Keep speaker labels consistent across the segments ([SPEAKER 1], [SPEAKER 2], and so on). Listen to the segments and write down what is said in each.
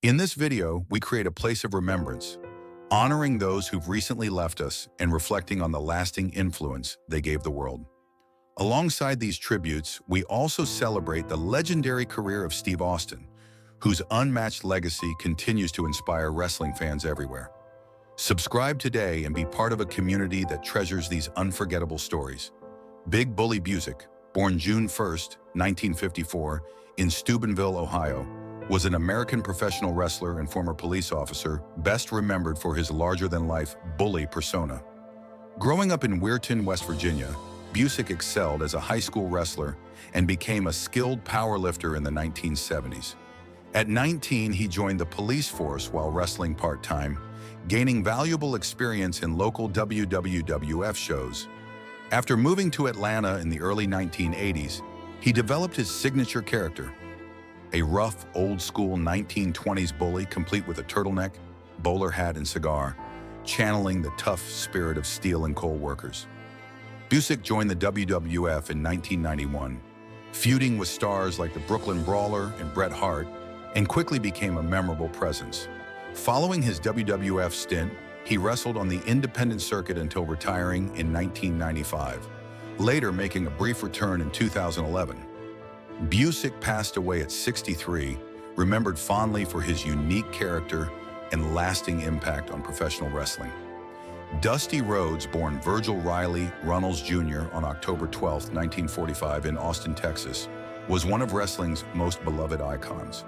[SPEAKER 1] In this video, we create a place of remembrance, honoring those who've recently left us and reflecting on the lasting influence they gave the world. Alongside these tributes, we also celebrate the legendary career of Steve Austin, whose unmatched legacy continues to inspire wrestling fans everywhere. Subscribe today and be part of a community that treasures these unforgettable stories. Big Bully Busick, born June 1, 1954, in Steubenville, Ohio, was an American professional wrestler and former police officer, best remembered for his larger-than-life bully persona. Growing up in Weirton, West Virginia, Busick excelled as a high school wrestler and became a skilled powerlifter in the 1970s. At 19, he joined the police force while wrestling part-time, gaining valuable experience in local WWF shows. After moving to Atlanta in the early 1980s, he developed his signature character, a rough, old-school 1920s bully complete with a turtleneck, bowler hat, and cigar, channeling the tough spirit of steel and coal workers. Busick joined the WWF in 1991, feuding with stars like the Brooklyn Brawler and Bret Hart, and quickly became a memorable presence. Following his WWF stint, he wrestled on the independent circuit until retiring in 1995, later making a brief return in 2011. Busick passed away at 63, remembered fondly for his unique character and lasting impact on professional wrestling. Dusty Rhodes, born Virgil Riley Runnels Jr. on October 12, 1945 in Austin, Texas, was one of wrestling's most beloved icons.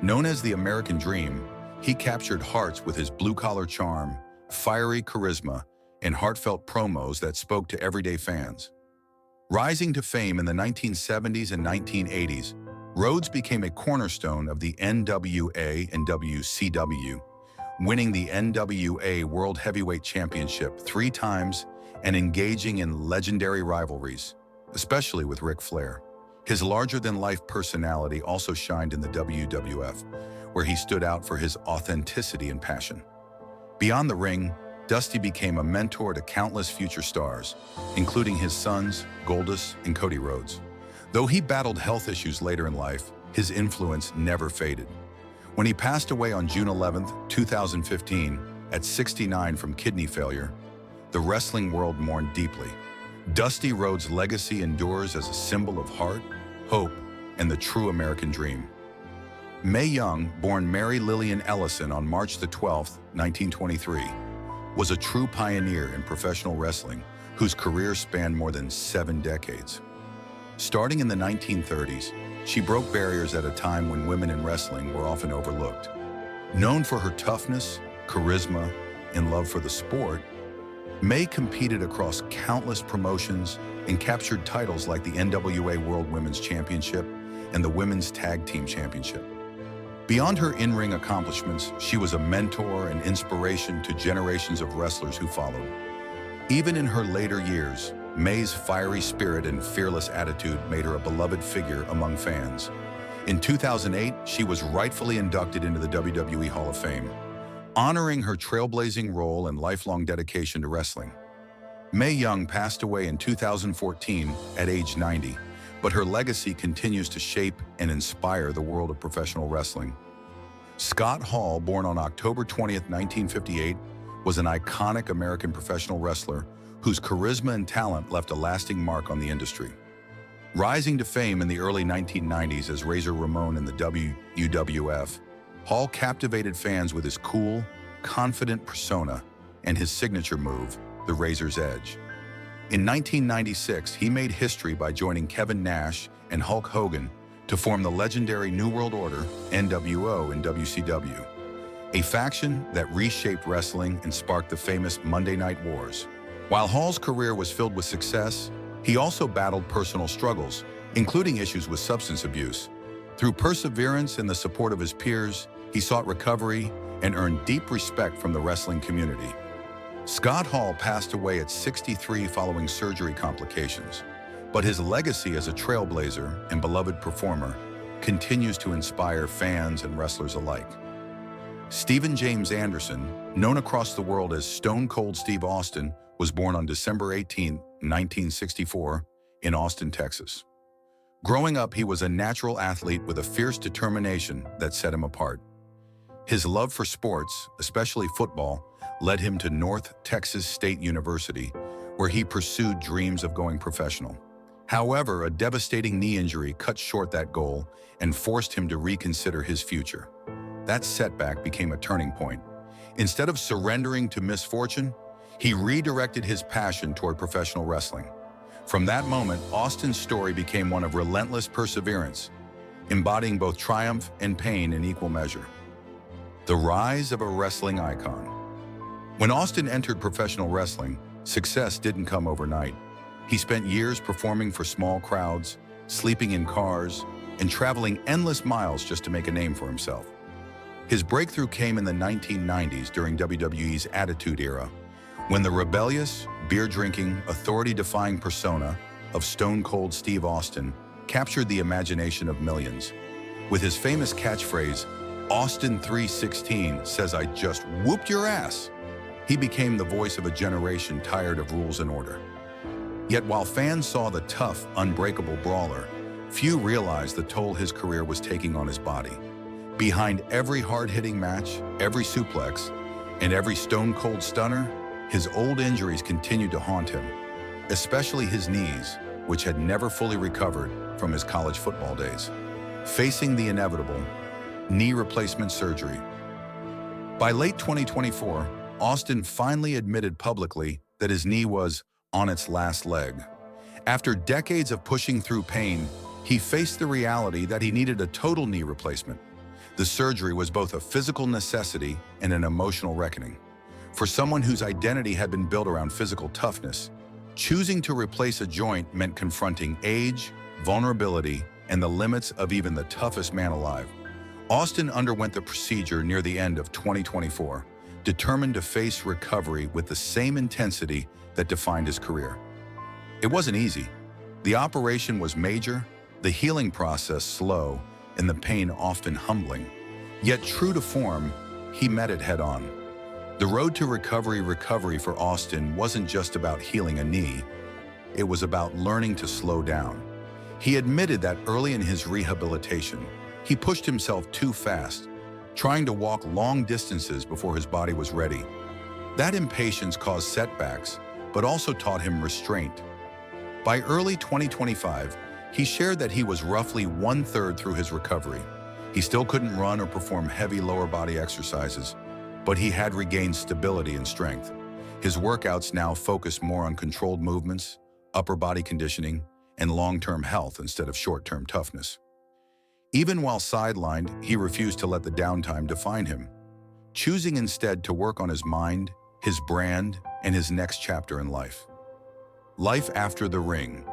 [SPEAKER 1] Known as the American Dream, he captured hearts with his blue-collar charm, fiery charisma, and heartfelt promos that spoke to everyday fans. Rising to fame in the 1970s and 1980s, Rhodes became a cornerstone of the NWA and WCW, winning the NWA World Heavyweight Championship 3 times and engaging in legendary rivalries, especially with Ric Flair. His larger-than-life personality also shined in the WWF, where he stood out for his authenticity and passion. Beyond the ring, Dusty became a mentor to countless future stars, including his sons, Goldust and Cody Rhodes. Though he battled health issues later in life, his influence never faded. When he passed away on June 11, 2015, at 69 from kidney failure, the wrestling world mourned deeply. Dusty Rhodes' legacy endures as a symbol of heart, hope, and the true American dream. Mae Young, born Mary Lillian Ellison on March 12, 1923, was a true pioneer in professional wrestling whose career spanned more than 7 decades. Starting in the 1930s, she broke barriers at a time when women in wrestling were often overlooked. Known for her toughness, charisma, and love for the sport, Mae competed across countless promotions and captured titles like the NWA World Women's Championship and the Women's Tag Team Championship. Beyond her in-ring accomplishments, she was a mentor and inspiration to generations of wrestlers who followed. Even in her later years, Mae's fiery spirit and fearless attitude made her a beloved figure among fans. In 2008, she was rightfully inducted into the WWE Hall of Fame, honoring her trailblazing role and lifelong dedication to wrestling. Mae Young passed away in 2014 at age 90, but her legacy continues to shape and inspire the world of professional wrestling. Scott Hall, born on October 20, 1958, was an iconic American professional wrestler whose charisma and talent left a lasting mark on the industry. Rising to fame in the early 1990s as Razor Ramon in the WWF, Hall captivated fans with his cool, confident persona and his signature move, the Razor's Edge. In 1996, he made history by joining Kevin Nash and Hulk Hogan to form the legendary New World Order, NWO, in WCW, a faction that reshaped wrestling and sparked the famous Monday Night Wars. While Hall's career was filled with success, he also battled personal struggles, including issues with substance abuse. Through perseverance and the support of his peers, he sought recovery and earned deep respect from the wrestling community. Scott Hall passed away at 63 following surgery complications, but his legacy as a trailblazer and beloved performer continues to inspire fans and wrestlers alike. Stephen James Anderson, known across the world as Stone Cold Steve Austin, was born on December 18, 1964, in Austin, Texas. Growing up, he was a natural athlete with a fierce determination that set him apart. His love for sports, especially football, led him to North Texas State University, where he pursued dreams of going professional. However, a devastating knee injury cut short that goal and forced him to reconsider his future. That setback became a turning point. Instead of surrendering to misfortune, he redirected his passion toward professional wrestling. From that moment, Austin's story became one of relentless perseverance, embodying both triumph and pain in equal measure. The rise of a wrestling icon. When Austin entered professional wrestling, success didn't come overnight. He spent years performing for small crowds, sleeping in cars, and traveling endless miles just to make a name for himself. His breakthrough came in the 1990s during WWE's Attitude Era, when the rebellious, beer-drinking, authority-defying persona of Stone Cold Steve Austin captured the imagination of millions. With his famous catchphrase, "Austin 316 says I just whooped your ass," he became the voice of a generation tired of rules and order. Yet while fans saw the tough, unbreakable brawler, few realized the toll his career was taking on his body. Behind every hard-hitting match, every suplex, and every stone-cold stunner, his old injuries continued to haunt him, especially his knees, which had never fully recovered from his college football days. Facing the inevitable, knee replacement surgery. By late 2024, Austin finally admitted publicly that his knee was on its last leg. After decades of pushing through pain, he faced the reality that he needed a total knee replacement. The surgery was both a physical necessity and an emotional reckoning. For someone whose identity had been built around physical toughness, choosing to replace a joint meant confronting age, vulnerability, and the limits of even the toughest man alive. Austin underwent the procedure near the end of 2024, determined to face recovery with the same intensity that defined his career. It wasn't easy. The operation was major, the healing process slow, and the pain often humbling. Yet true to form, he met it head-on. The road to recovery for Austin wasn't just about healing a knee. It was about learning to slow down. He admitted that early in his rehabilitation, he pushed himself too fast, trying to walk long distances before his body was ready. That impatience caused setbacks, but also taught him restraint. By early 2025, he shared that he was roughly 1/3 through his recovery. He still couldn't run or perform heavy lower body exercises, but he had regained stability and strength. His workouts now focus more on controlled movements, upper body conditioning, and long-term health instead of short-term toughness. Even while sidelined, he refused to let the downtime define him, choosing instead to work on his mind, his brand, and his next chapter in life. Life after the ring.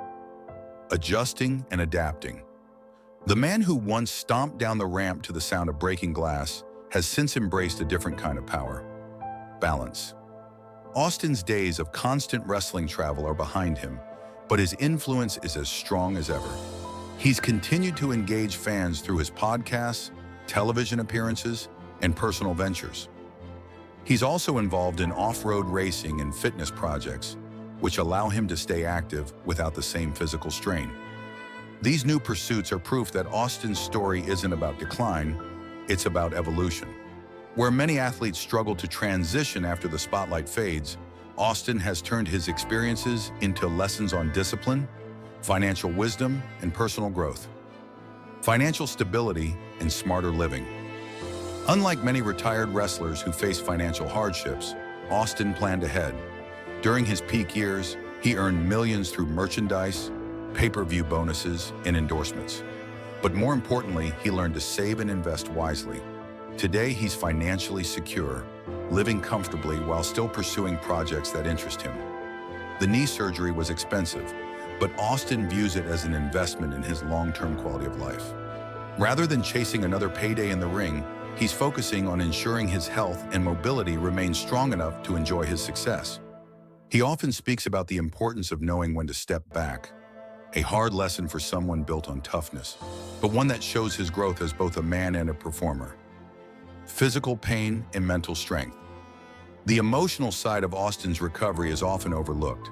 [SPEAKER 1] Adjusting and adapting. The man who once stomped down the ramp to the sound of breaking glass has since embraced a different kind of power. Balance. Austin's days of constant wrestling travel are behind him, but his influence is as strong as ever. He's continued to engage fans through his podcasts, television appearances, and personal ventures. He's also involved in off-road racing and fitness projects, which allow him to stay active without the same physical strain. These new pursuits are proof that Austin's story isn't about decline, it's about evolution. Where many athletes struggle to transition after the spotlight fades, Austin has turned his experiences into lessons on discipline, financial wisdom, and personal growth. Financial stability and smarter living. Unlike many retired wrestlers who face financial hardships, Austin planned ahead. During his peak years, he earned millions through merchandise, pay-per-view bonuses, and endorsements. But more importantly, he learned to save and invest wisely. Today, he's financially secure, living comfortably while still pursuing projects that interest him. The knee surgery was expensive, but Austin views it as an investment in his long-term quality of life. Rather than chasing another payday in the ring, he's focusing on ensuring his health and mobility remain strong enough to enjoy his success. He often speaks about the importance of knowing when to step back, a hard lesson for someone built on toughness, but one that shows his growth as both a man and a performer. Physical pain and mental strength. The emotional side of Austin's recovery is often overlooked.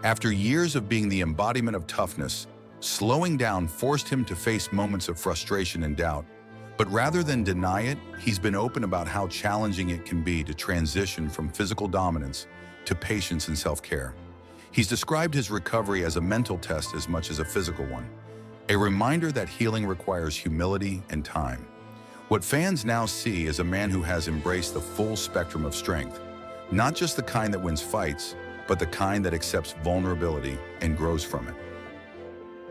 [SPEAKER 1] After years of being the embodiment of toughness, slowing down forced him to face moments of frustration and doubt. But rather than deny it, he's been open about how challenging it can be to transition from physical dominance to patience and self-care. He's described his recovery as a mental test as much as a physical one, a reminder that healing requires humility and time. What fans now see is a man who has embraced the full spectrum of strength, not just the kind that wins fights, but the kind that accepts vulnerability and grows from it.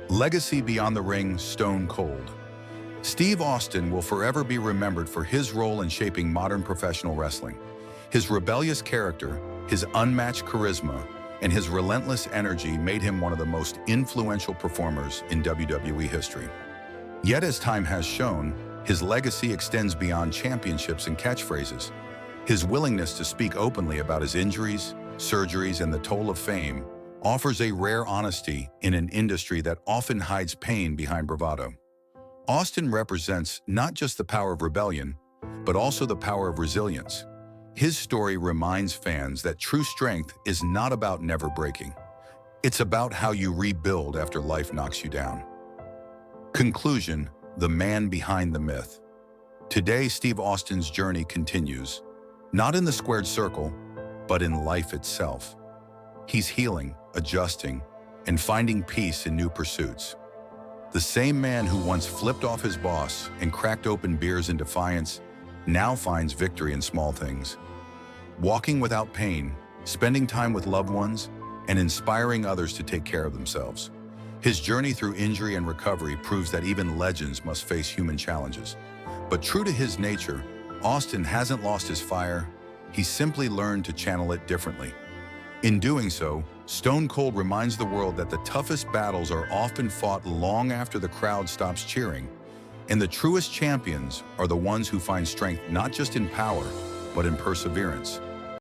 [SPEAKER 1] Legacy beyond the ring, Stone Cold. Steve Austin will forever be remembered for his role in shaping modern professional wrestling. His rebellious character, his unmatched charisma, and his relentless energy made him one of the most influential performers in WWE history. Yet as time has shown, his legacy extends beyond championships and catchphrases. His willingness to speak openly about his injuries, surgeries, and the toll of fame offers a rare honesty in an industry that often hides pain behind bravado. Austin represents not just the power of rebellion, but also the power of resilience. His story reminds fans that true strength is not about never breaking. It's about how you rebuild after life knocks you down. Conclusion: the man behind the myth. Today, Steve Austin's journey continues, not in the squared circle, but in life itself. He's healing, adjusting, and finding peace in new pursuits. The same man who once flipped off his boss and cracked open beers in defiance now finds victory in small things. Walking without pain, spending time with loved ones, and inspiring others to take care of themselves. His journey through injury and recovery proves that even legends must face human challenges. But true to his nature, Austin hasn't lost his fire. He's simply learned to channel it differently. In doing so, Stone Cold reminds the world that the toughest battles are often fought long after the crowd stops cheering, and the truest champions are the ones who find strength not just in power, but in perseverance.